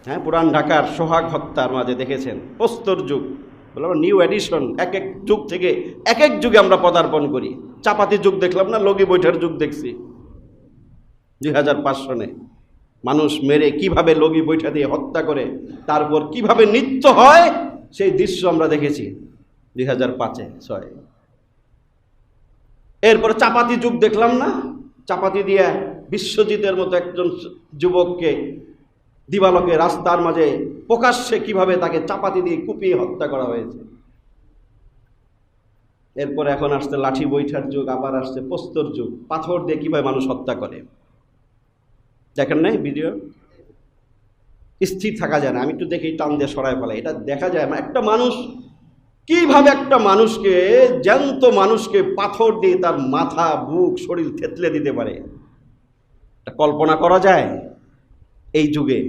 হ্যাঁ, পুরান ঢাকার সোহাগ হত্যার মাঝে দেখেছেন প্রস্তর যুগ, বললাম নিউ এডিশন, এক এক যুগ থেকে এক এক যুগে আমরা পদার্পণ করি। চাপাতি যুগ দেখলাম না, লগি বৈঠার যুগ দেখছি 2005 সনে। মানুষ মেরে কিভাবে লগি বৈঠা দিয়ে হত্যা করে তারপর কিভাবে নৃত্য হয় সেই দৃশ্য আমরা দেখেছি 2005-6। এরপরে চাপাতি যুগ দেখলাম না, চাপাতি দিয়ে বিশ্বজিতের মতো একজন যুবককে দিবালোকে রাস্তার মাঝে প্রকাশ্যে কিভাবে তাকে চাপাতি দিয়ে কুপিয়ে হত্যা করা হয়েছে। এরপর এখন আসছে লাঠি বৈঠার যুগ, আবার আসছে প্রস্তর যুগ, পাথর দিয়ে কিভাবে মানুষ হত্যা করে। দেখেন নাই ভিডিও? স্থির থাকা যায় না, আমি একটু দেখি টান দিয়ে সরায় ফেলাই, এটা দেখা যায় না। একটা মানুষ কিভাবে একটা মানুষকে, জ্যান্ত মানুষকে পাথর দিয়ে তার মাথা, বুক, শরীর থেতলে দিতে পারে, এটা কল্পনা করা যায় এই যুগে?